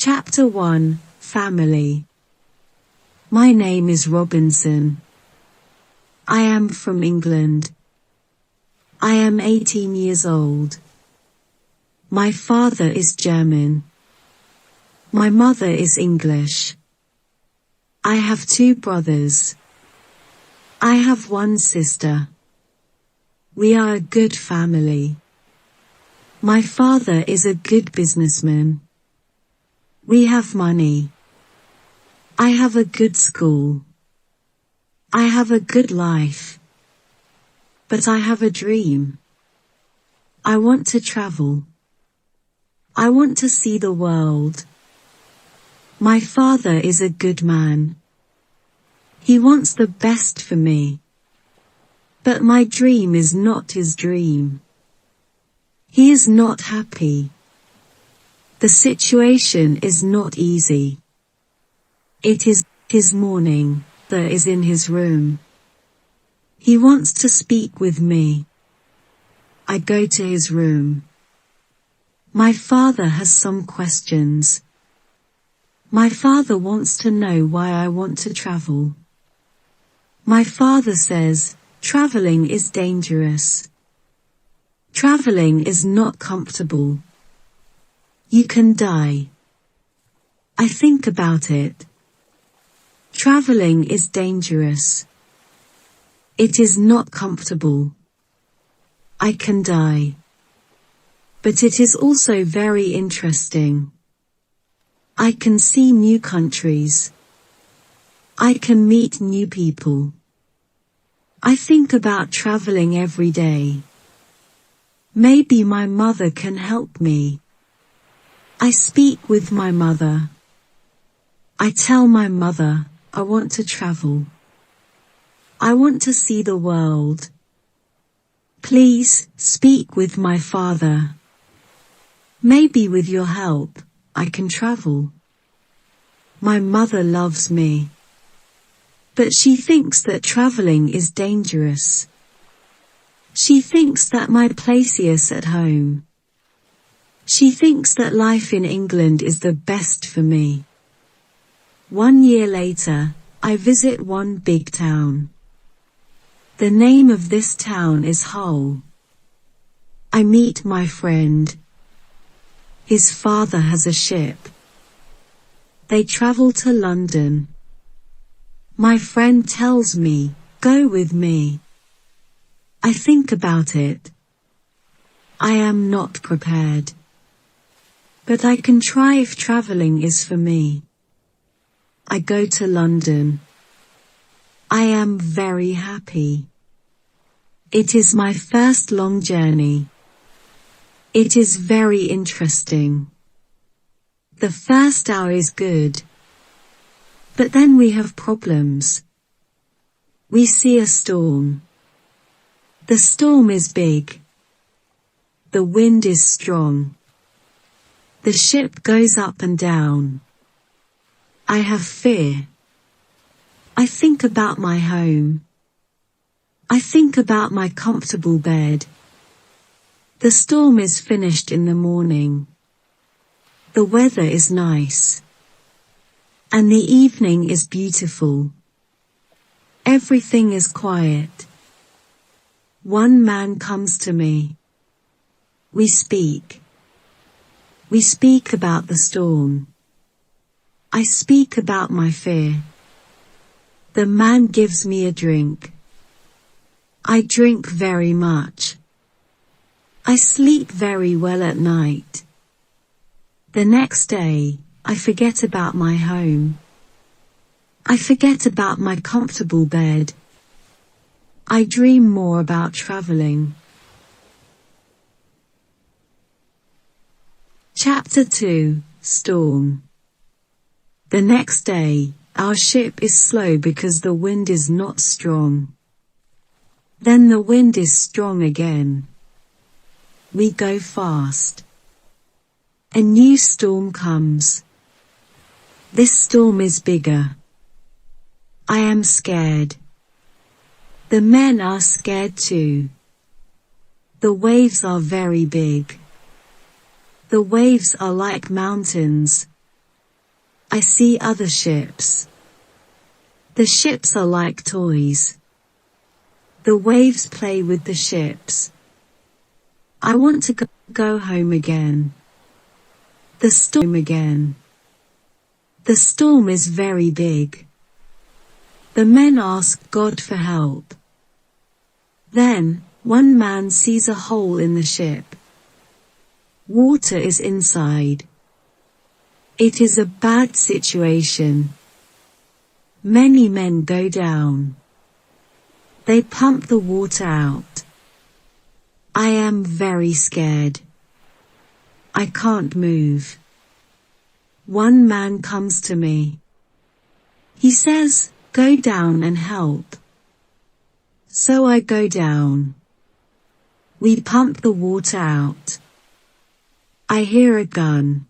Chapter 1, Family. My name is Robinson. I am from England. I am 18 years old. My father is German. My mother is English. I have 2 brothers. I have 1 sister. We are a good family. My father is a good businessman. We have money. I have a good school. I have a good life. But I have a dream. I want to travel. I want to see the world. My father is a good man. He wants the best for me. But my dream is not his dream. He is not happy. The situation is not easy. It is his morning. There is in his room. He wants to speak with me. I go to his room. My father has some questions. My father wants to know why I want to travel. My father says, traveling is dangerous. Traveling is not comfortable. You can die. I think about it. Traveling is dangerous. It is not comfortable. I can die. But it is also very interesting. I can see new countries. I can meet new people. I think about traveling every day. Maybe my mother can help me. I speak with my mother. I tell my mother, I want to travel. I want to see the world. Please, speak with my father. Maybe with your help, I can travel. My mother loves me. But she thinks that traveling is dangerous. She thinks that my place is at home. She thinks that life in England is the best for me. 1 year later, I visit one big town. The name of this town is Hull. I meet my friend. His father has a ship. They travel to London. My friend tells me, go with me. I think about it. I am not prepared. But I can try if traveling is for me. I go to London. I am very happy. It is my first long journey. It is very interesting. The first hour is good. But then we have problems. We see a storm. The storm is big. The wind is strong. The ship goes up and down. I have fear. I think about my home. I think about my comfortable bed. The storm is finished in the morning. The weather is nice. And the evening is beautiful. Everything is quiet. One man comes to me. We speak. We speak about the storm. I speak about my fear. The man gives me a drink. I drink very much. I sleep very well at night. The next day, I forget about my home. I forget about my comfortable bed. I dream more about traveling. Chapter 2, Storm. The next day, our ship is slow because the wind is not strong. Then the wind is strong again. We go fast. A new storm comes. This storm is bigger. I am scared. The men are scared too. The waves are very big. The waves are like mountains. I see other ships. The ships are like toys. The waves play with the ships. I want to go home again. The storm again. The storm is very big. The men ask God for help. Then, one man sees a hole in the ship. Water is inside. It is a bad situation. Many men go down. They pump the water out. I am very scared. I can't move. One man comes to me. He says, "Go down and help." So I go down. We pump the water out. I hear a gun.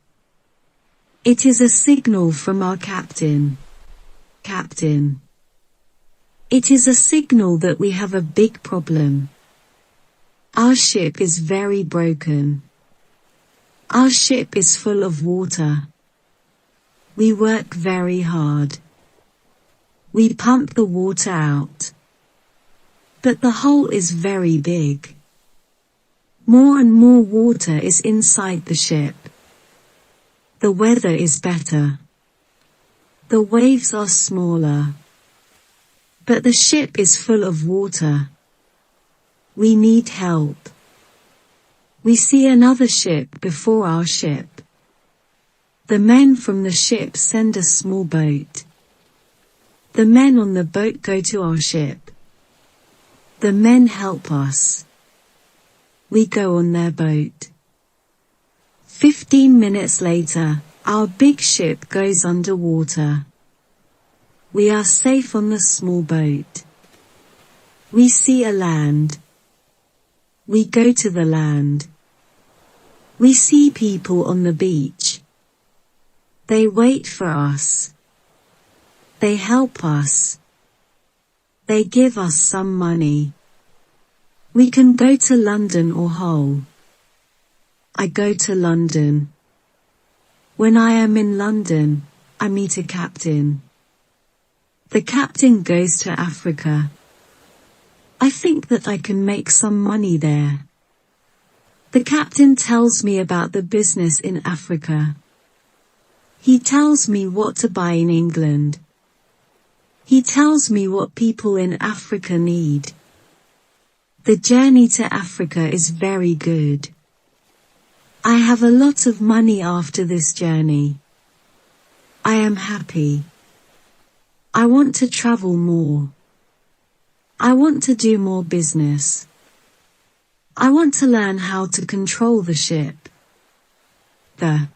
It is a signal from our captain. Captain. It is a signal that we have a big problem. Our ship is very broken. Our ship is full of water. We work very hard. We pump the water out. But the hole is very big. More and more water is inside the ship. The weather is better. The waves are smaller. But the ship is full of water. We need help. We see another ship before our ship. The men from the ship send a small boat. The men on the boat go to our ship. The men help us. We go on their boat. 15 minutes later, our big ship goes underwater. We are safe on the small boat. We see a land. We go to the land. We see people on the beach. They wait for us. They help us. They give us some money. We can go to London or Hull. I go to London. When I am in London, I meet a captain. The captain goes to Africa. I think that I can make some money there. The captain tells me about the business in Africa. He tells me what to buy in England. He tells me what people in Africa need. The journey to Africa is very good. I have a lot of money after this journey. I am happy. I want to travel more. I want to do more business. I want to learn how to control the ship. The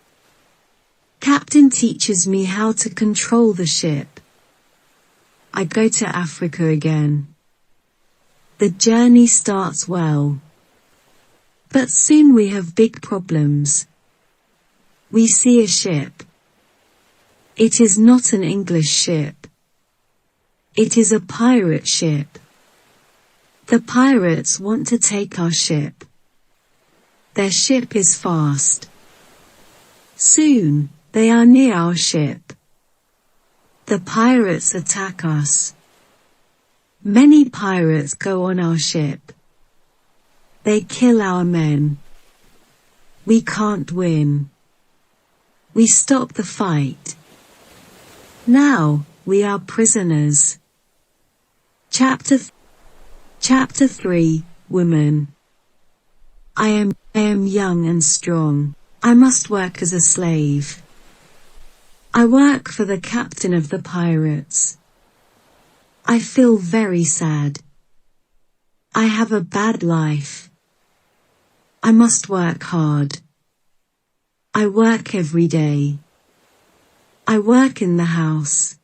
captain teaches me how to control the ship. I go to Africa again. The journey starts well. But soon we have big problems. We see a ship. It is not an English ship. It is a pirate ship. The pirates want to take our ship. Their ship is fast. Soon, they are near our ship. The pirates attack us. Many pirates go on our ship. They kill our men. We can't win. We stop the fight. Now, we are prisoners. Chapter 3, Women. I am young and strong. I must work as a slave. I work for the captain of the pirates. I feel very sad. I have a bad life. I must work hard. I work every day. I work in the house.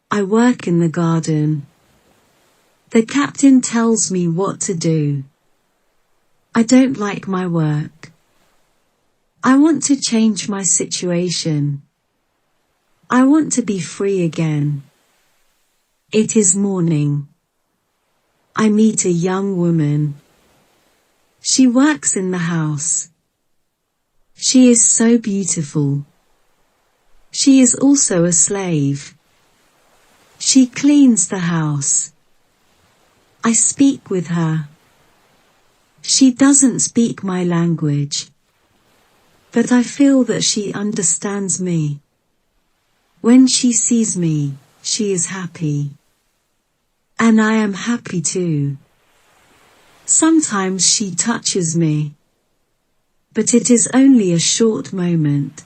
I work in the garden. The captain tells me what to do. I don't like my work. I want to change my situation. I want to be free again. It is morning. I meet a young woman. She works in the house. She is so beautiful. She is also a slave. She cleans the house. I speak with her. She doesn't speak my language, but I feel that she understands me. When she sees me, she is happy. And I am happy too. Sometimes she touches me, but it is only a short moment.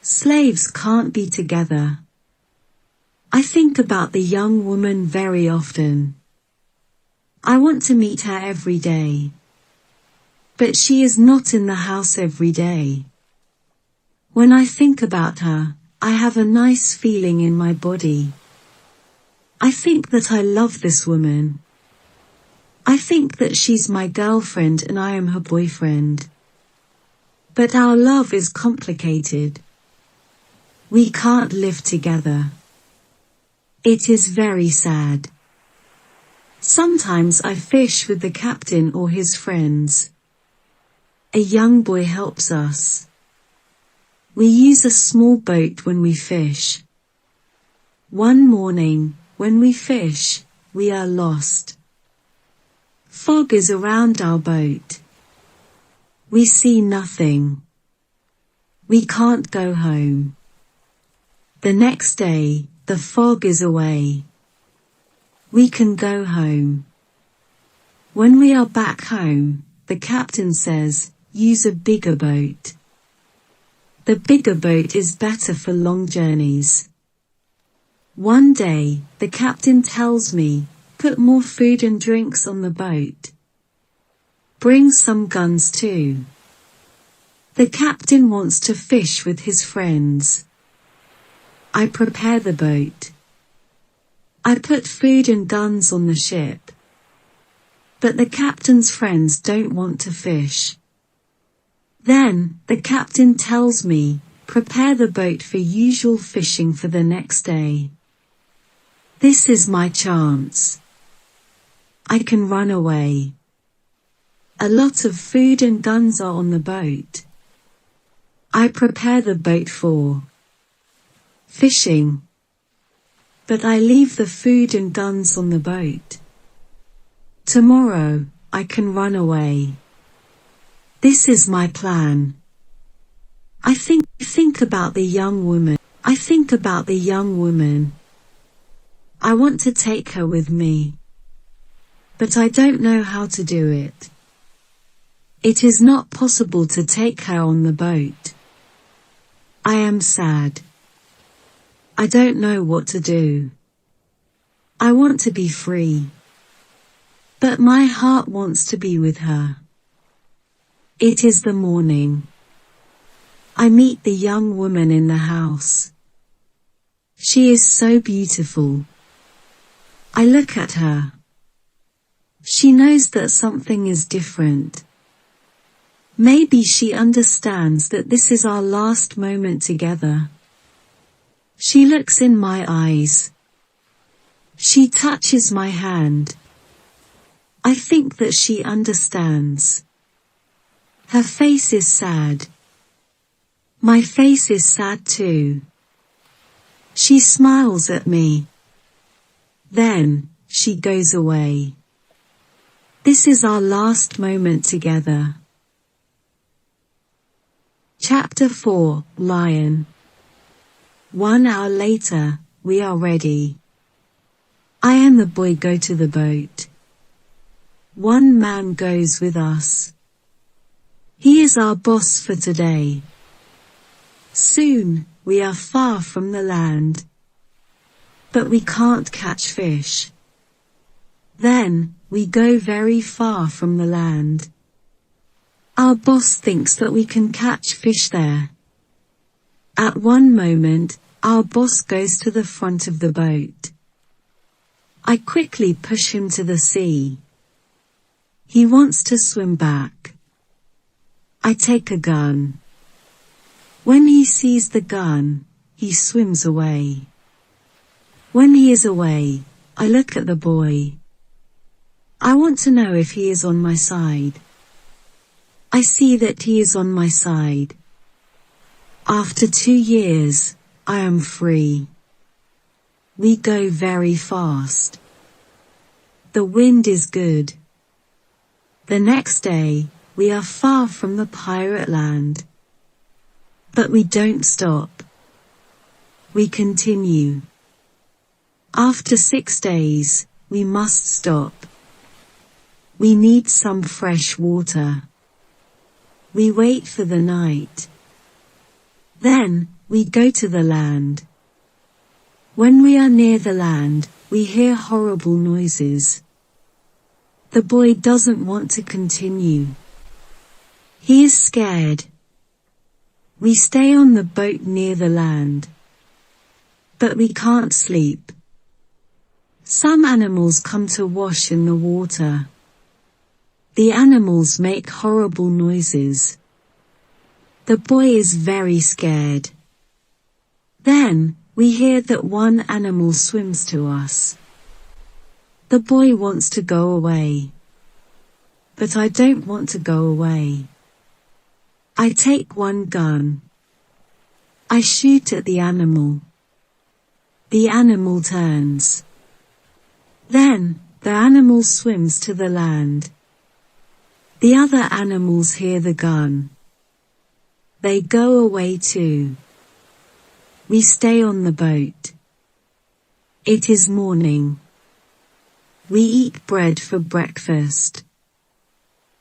Slaves can't be together. I think about the young woman very often. I want to meet her every day. But she is not in the house every day. When I think about her, I have a nice feeling in my body. I think that I love this woman. I think that she's my girlfriend and I am her boyfriend. But our love is complicated. We can't live together. It is very sad. Sometimes I fish with the captain or his friends. A young boy helps us. We use a small boat when we fish. One morning, when we fish, we are lost. Fog is around our boat. We see nothing. We can't go home. The next day, the fog is away. We can go home. When we are back home, the captain says, use a bigger boat. The bigger boat is better for long journeys. One day, the captain tells me, put more food and drinks on the boat. Bring some guns too. The captain wants to fish with his friends. I prepare the boat. I put food and guns on the ship. But the captain's friends don't want to fish. Then, the captain tells me, prepare the boat for usual fishing for the next day. This is my chance. I can run away. A lot of food and guns are on the boat. I prepare the boat for fishing. But I leave the food and guns on the boat. Tomorrow, I can run away. This is my plan. I think about the young woman. I want to take her with me. But I don't know how to do it. It is not possible to take her on the boat. I am sad. I don't know what to do. I want to be free. But my heart wants to be with her. It is the morning. I meet the young woman in the house. She is so beautiful. I look at her. She knows that something is different. Maybe she understands that this is our last moment together. She looks in my eyes. She touches my hand. I think that she understands. Her face is sad. My face is sad too. She smiles at me. Then, she goes away. This is our last moment together. Chapter 4, Lion. 1 hour later, we are ready. I and the boy go to the boat. One man goes with us. He is our boss for today. Soon, we are far from the land. But we can't catch fish. Then, we go very far from the land. Our boss thinks that we can catch fish there. At one moment, our boss goes to the front of the boat. I quickly push him to the sea. He wants to swim back. I take a gun. When he sees the gun, he swims away. When he is away, I look at the boy. I want to know if he is on my side. I see that he is on my side. After 2 years, I am free. We go very fast. The wind is good. The next day, we are far from the pirate land. But we don't stop. We continue. After 6 days, we must stop. We need some fresh water. We wait for the night. Then, we go to the land. When we are near the land, we hear horrible noises. The boy doesn't want to continue. He is scared. We stay on the boat near the land. But we can't sleep. Some animals come to wash in the water. The animals make horrible noises. The boy is very scared. Then, we hear that one animal swims to us. The boy wants to go away. But I don't want to go away. I take one gun. I shoot at the animal. The animal turns. Then, the animal swims to the land. The other animals hear the gun. They go away too. We stay on the boat. It is morning. We eat bread for breakfast.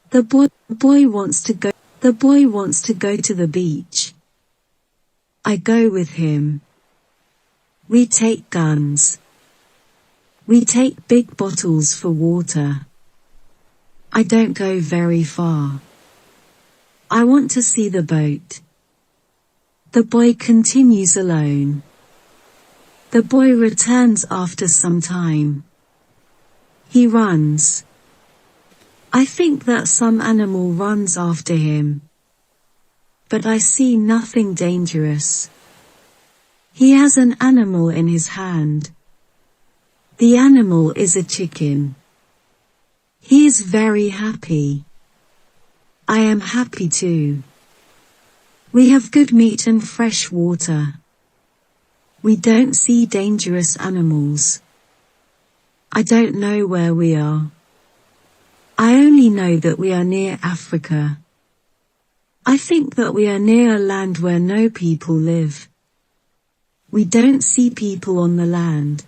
The boy wants to go to the beach. I go with him. We take guns. We take big bottles for water. I don't go very far. I want to see the boat. The boy continues alone. The boy returns after some time. He runs. I think that some animal runs after him. But I see nothing dangerous. He has an animal in his hand. The animal is a chicken. He is very happy. I am happy too. We have good meat and fresh water. We don't see dangerous animals. I don't know where we are. I only know that we are near Africa. I think that we are near a land where no people live. We don't see people on the land.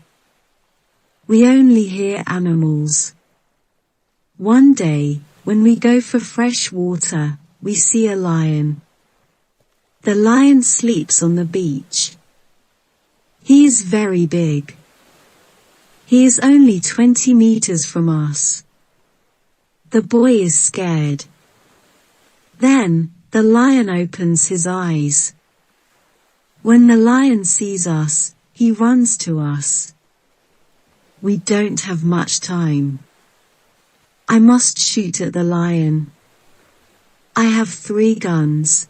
We only hear animals. One day, when we go for fresh water, we see a lion. The lion sleeps on the beach. He is very big. He is only 20 meters from us. The boy is scared. Then, the lion opens his eyes. When the lion sees us, he runs to us. We don't have much time. I must shoot at the lion. I have 3 guns.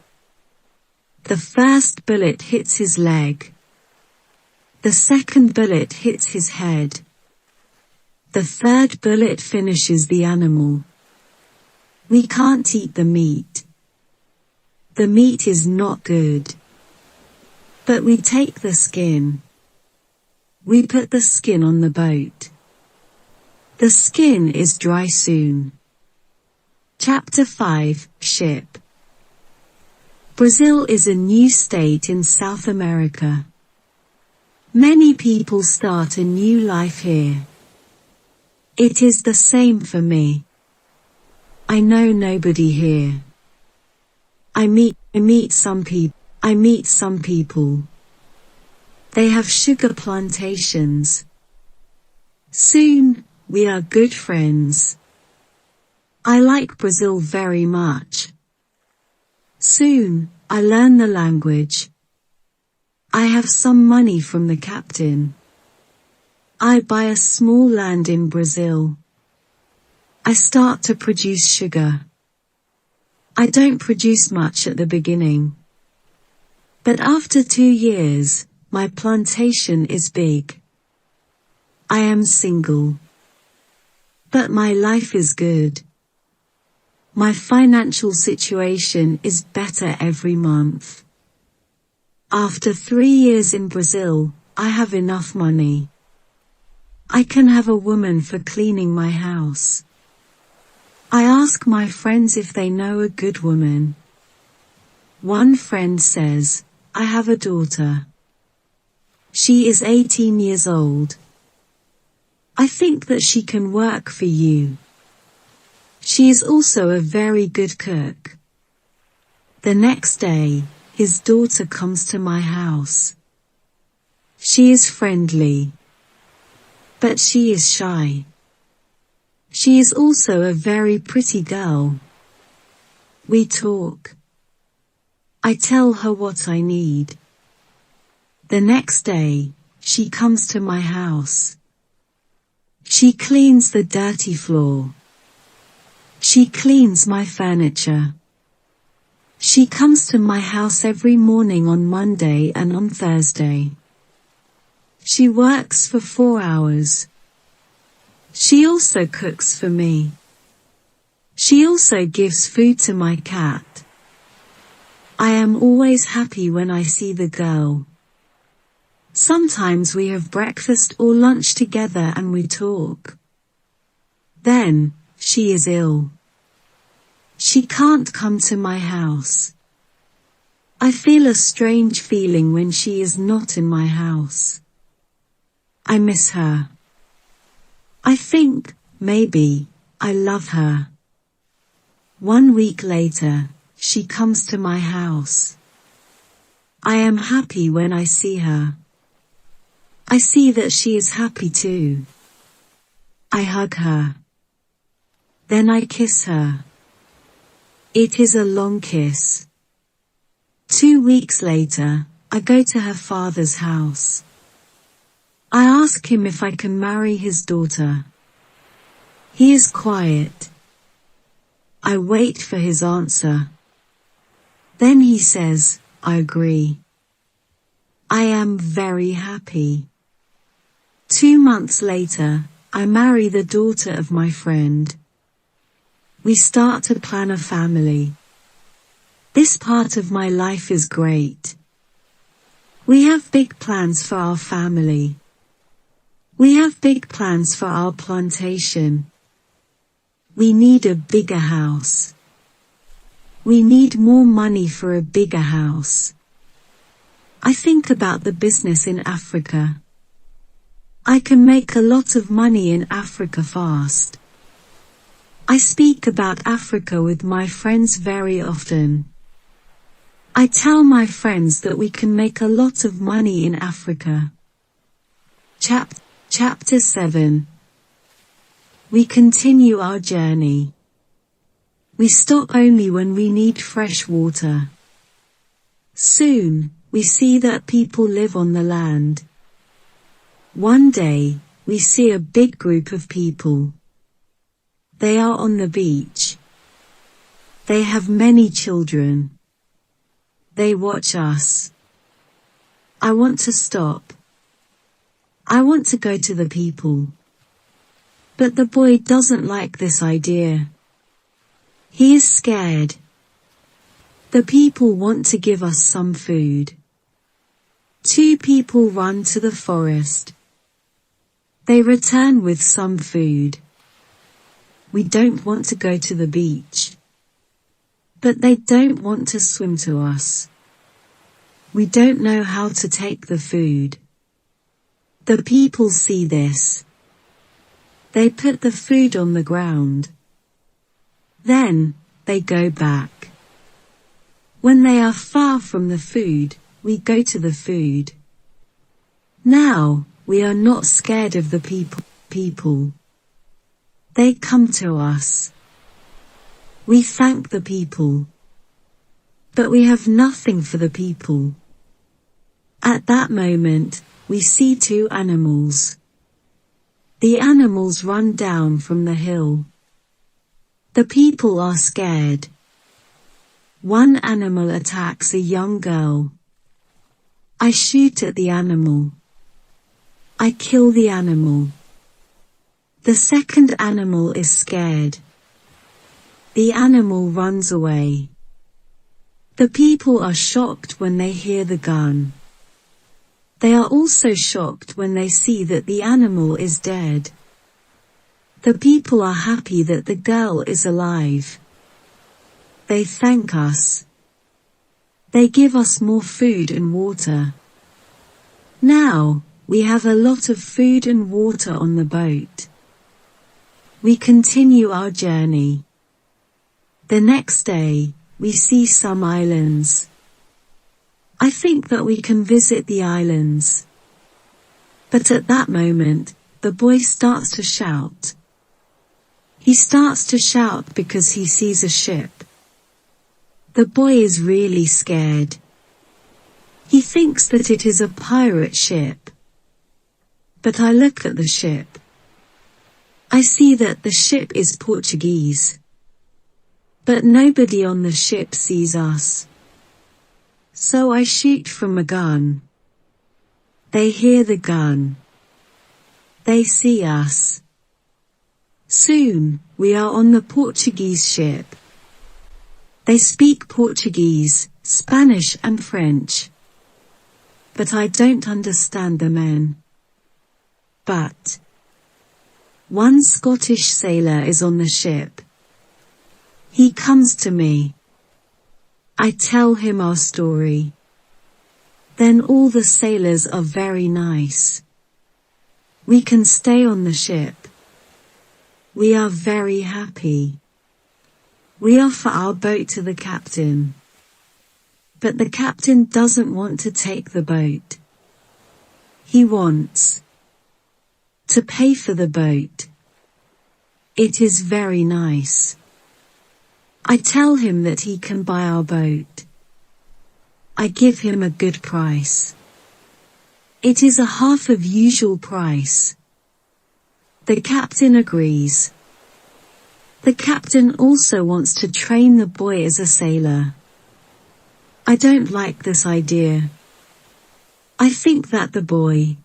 The first bullet hits his leg. The second bullet hits his head. The third bullet finishes the animal. We can't eat the meat. The meat is not good. But we take the skin. We put the skin on the boat. The skin is dry soon. Chapter 5, Ship. Brazil is a new state in South America. Many people start a new life here. It is the same for me. I know nobody here. I meet some people. They have sugar plantations. Soon, we are good friends. I like Brazil very much. Soon, I learn the language. I have some money from the captain. I buy a small land in Brazil. I start to produce sugar. I don't produce much at the beginning. But after 2 years, my plantation is big. I am single. But my life is good. My financial situation is better every month. After 3 years in Brazil, I have enough money. I can have a woman for cleaning my house. I ask my friends if they know a good woman. One friend says, I have a daughter. She is 18 years old. I think that she can work for you. She is also a very good cook. The next day, his daughter comes to my house. She is friendly. But she is shy. She is also a very pretty girl. We talk. I tell her what I need. The next day, she comes to my house. She cleans the dirty floor. She cleans my furniture. She comes to my house every morning on Monday and on Thursday. She works for 4 hours. She also cooks for me. She also gives food to my cat. I am always happy when I see the girl. Sometimes we have breakfast or lunch together and we talk. Then, she is ill. She can't come to my house. I feel a strange feeling when she is not in my house. I miss her. I think, maybe, I love her. 1 week later, she comes to my house. I am happy when I see her. I see that she is happy too. I hug her. Then I kiss her. It is a long kiss. 2 weeks later, I go to her father's house. I ask him if I can marry his daughter. He is quiet. I wait for his answer. Then he says, I agree. I am very happy. 2 months later, I marry the daughter of my friend. We start to plan a family. This part of my life is great. We have big plans for our family. We have big plans for our plantation. We need a bigger house. We need more money for a bigger house. I think about the business in Africa. I can make a lot of money in Africa fast. I speak about Africa with my friends very often. I tell my friends that we can make a lot of money in Africa. Chapter 7. We continue our journey. We stop only when we need fresh water. Soon, we see that people live on the land. One day, we see a big group of people. They are on the beach. They have many children. They watch us. I want to stop. I want to go to the people. But the boy doesn't like this idea. He is scared. The people want to give us some food. 2 people run to the forest. They return with some food. We don't want to go to the beach. But they don't want to swim to us. We don't know how to take the food. The people see this. They put the food on the ground. Then, they go back. When they are far from the food, we go to the food. Now, we are not scared of the people. They come to us. We thank the people. But we have nothing for the people. At that moment, we see 2 animals. The animals run down from the hill. The people are scared. One animal attacks a young girl. I shoot at the animal. I kill the animal. The second animal is scared. The animal runs away. The people are shocked when they hear the gun. They are also shocked when they see that the animal is dead. The people are happy that the girl is alive. They thank us. They give us more food and water. Now, we have a lot of food and water on the boat. We continue our journey. The next day, we see some islands. I think that we can visit the islands. But at that moment, the boy starts to shout. He starts to shout because he sees a ship. The boy is really scared. He thinks that it is a pirate ship. But I look at the ship. I see that the ship is Portuguese. But nobody on the ship sees us. So I shoot from a gun. They hear the gun. They see us. Soon, we are on the Portuguese ship. They speak Portuguese, Spanish and French. But I don't understand the men. But one Scottish sailor is on the ship. He comes to me. I tell him our story. Then all the sailors are very nice. We can stay on the ship. We are very happy. We offer our boat to the captain. But the captain doesn't want to take the boat. He wants to pay for the boat. It is very nice. I tell him that he can buy our boat. I give him a good price. It is a half of usual price. The captain agrees. The captain also wants to train the boy as a sailor. I don't like this idea. I think that the boy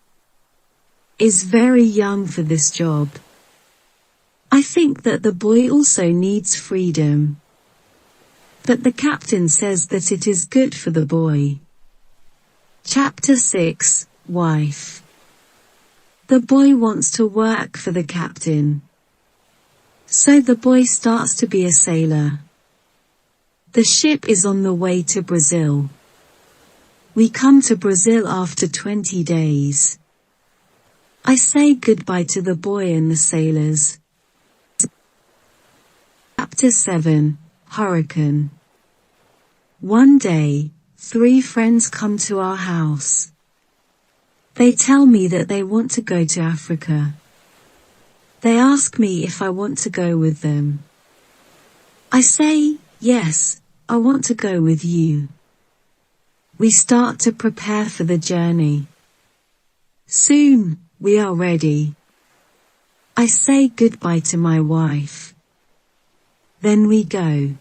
is very young for this job. I think that the boy also needs freedom. But the captain says that it is good for the boy. Chapter 6, Wife. The boy wants to work for the captain. So the boy starts to be a sailor. The ship is on the way to Brazil. We come to Brazil after 20 days. I say goodbye to the boy and the sailors. Chapter 7, Hurricane. One day, 3 friends come to our house. They tell me that they want to go to Africa. They ask me if I want to go with them. I say, yes, I want to go with you. We start to prepare for the journey. Soon, we are ready. I say goodbye to my wife. Then we go.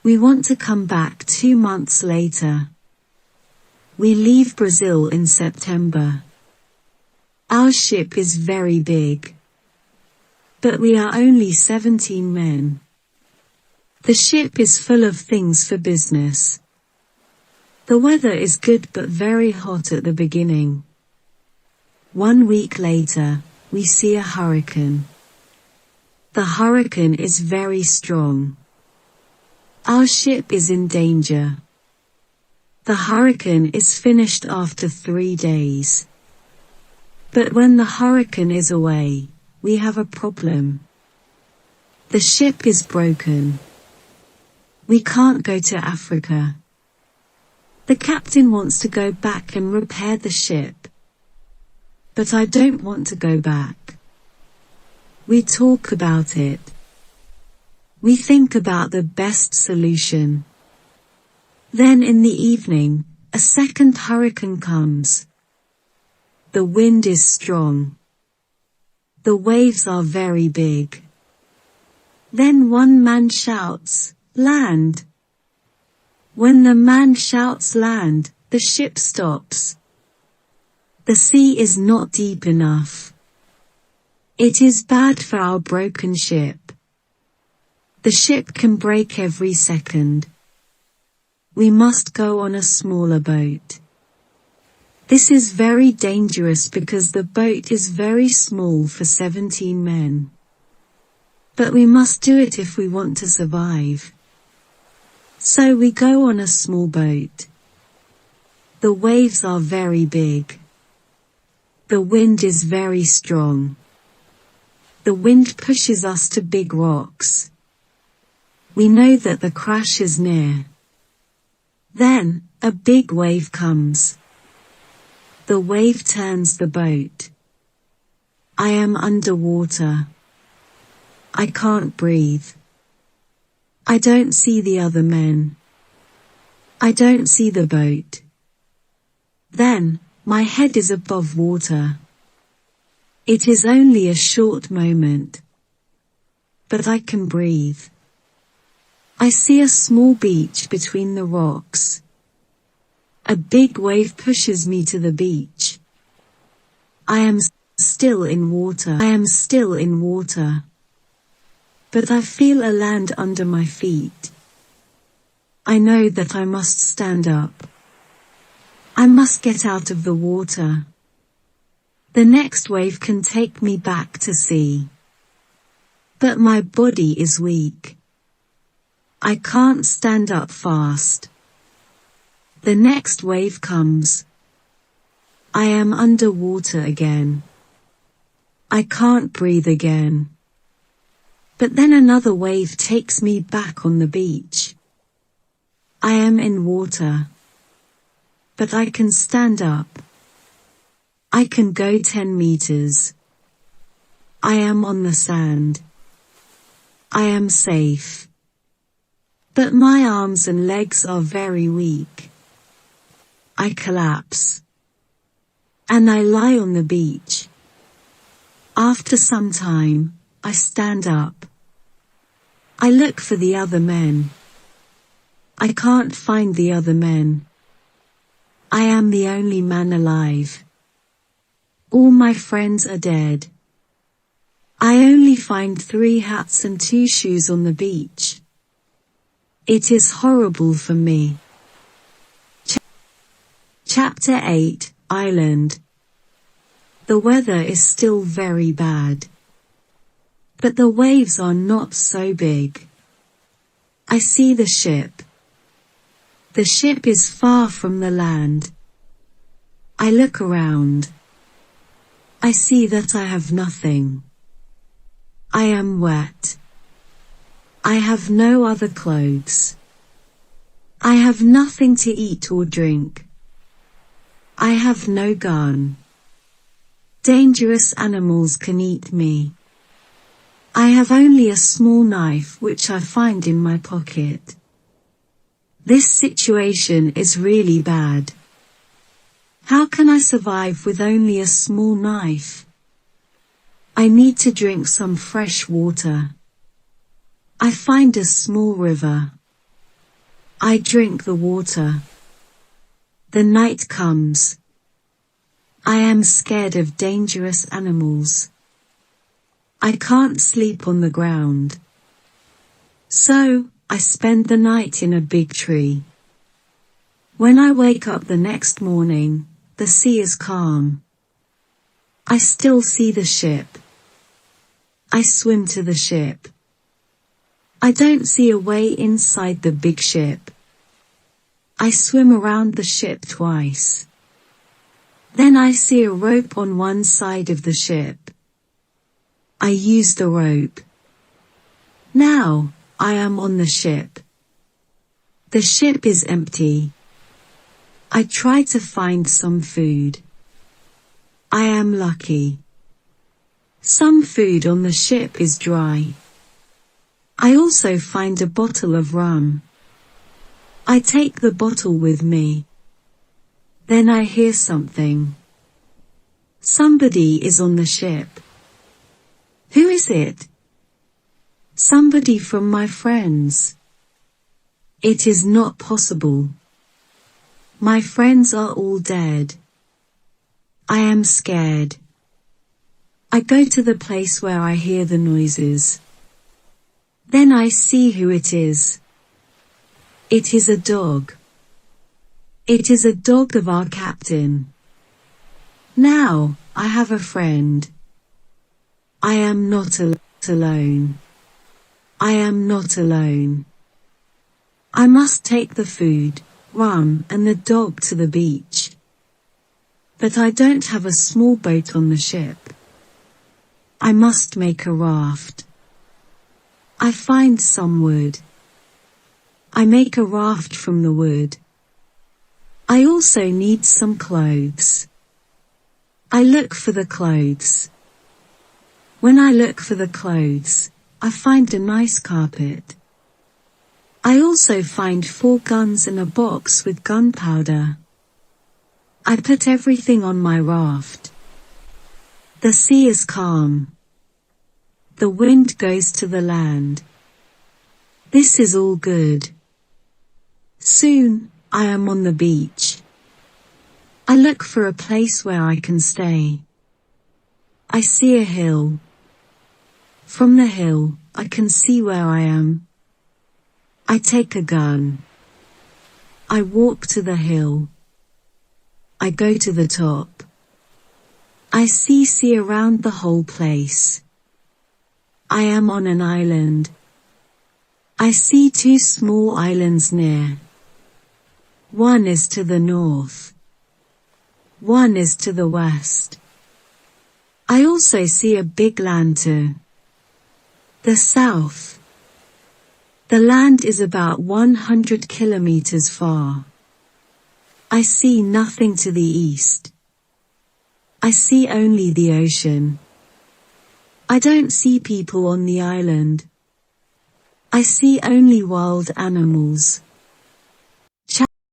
We want to come back 2 months later. We leave Brazil in September. Our ship is very big. But we are only 17 men. The ship is full of things for business. The weather is good but very hot at the beginning. 1 week later, we see a hurricane. The hurricane is very strong. Our ship is in danger. The hurricane is finished after 3 days. But when the hurricane is away, we have a problem. The ship is broken. We can't go to Africa. The captain wants to go back and repair the ship. But I don't want to go back. We talk about it. We think about the best solution. Then in the evening, a second hurricane comes. The wind is strong. The waves are very big. Then one man shouts, "Land!" When the man shouts land, the ship stops. The sea is not deep enough. It is bad for our broken ship. The ship can break every second. We must go on a smaller boat. This is very dangerous because the boat is very small for 17 men. But we must do it if we want to survive. So we go on a small boat. The waves are very big. The wind is very strong. The wind pushes us to big rocks. We know that the crash is near. Then, a big wave comes. The wave turns the boat. I am underwater. I can't breathe. I don't see the other men. I don't see the boat. Then, my head is above water. It is only a short moment. But I can breathe. I see a small beach between the rocks. A big wave pushes me to the beach. I am still in water. I am still in water. But I feel a land under my feet. I know that I must stand up. I must get out of the water. The next wave can take me back to sea. But my body is weak. I can't stand up fast. The next wave comes. I am underwater again. I can't breathe again. But then another wave takes me back on the beach. I am in water. But I can stand up. I can go 10 meters. I am on the sand. I am safe. But my arms and legs are very weak. I collapse. And I lie on the beach. After some time, I stand up. I look for the other men. I can't find the other men. I am the only man alive. All my friends are dead. I only find 3 hats and 2 shoes on the beach. It is horrible for me. Chapter 8, Island. The weather is still very bad. But the waves are not so big. I see the ship. The ship is far from the land. I look around. I see that I have nothing. I am wet. I have no other clothes. I have nothing to eat or drink. I have no gun. Dangerous animals can eat me. I have only a small knife which I find in my pocket. This situation is really bad. How can I survive with only a small knife? I need to drink some fresh water. I find a small river. I drink the water. The night comes. I am scared of dangerous animals. I can't sleep on the ground. So, I spend the night in a big tree. When I wake up the next morning, the sea is calm. I still see the ship. I swim to the ship. I don't see a way inside the big ship. I swim around the ship twice. Then I see a rope on one side of the ship. I use the rope. Now, I am on the ship. The ship is empty. I try to find some food. I am lucky. Some food on the ship is dry. I also find a bottle of rum. I take the bottle with me. Then I hear something. Somebody is on the ship. Who is it? Somebody from my friends. It is not possible. My friends are all dead. I am scared. I go to the place where I hear the noises. Then I see who it is. It is a dog. It is a dog of our captain. Now, I have a friend. I am not alone. I am not alone. I must take the food, rum and the dog to the beach. But I don't have a small boat on the ship. I must make a raft. I find some wood. I make a raft from the wood. I also need some clothes. I look for the clothes. When I look for the clothes, I find a nice carpet. I also find 4 guns and a box with gunpowder. I put everything on my raft. The sea is calm. The wind goes to the land. This is all good. Soon, I am on the beach. I look for a place where I can stay. I see a hill. From the hill, I can see where I am. I take a gun. I walk to the hill. I go to the top. I see around the whole place. I am on an island. I see 2 small islands near. One is to the north. One is to the west. I also see a big land to the south. The land is about 100 kilometers far. I see nothing to the east. I see only the ocean. I don't see people on the island. I see only wild animals.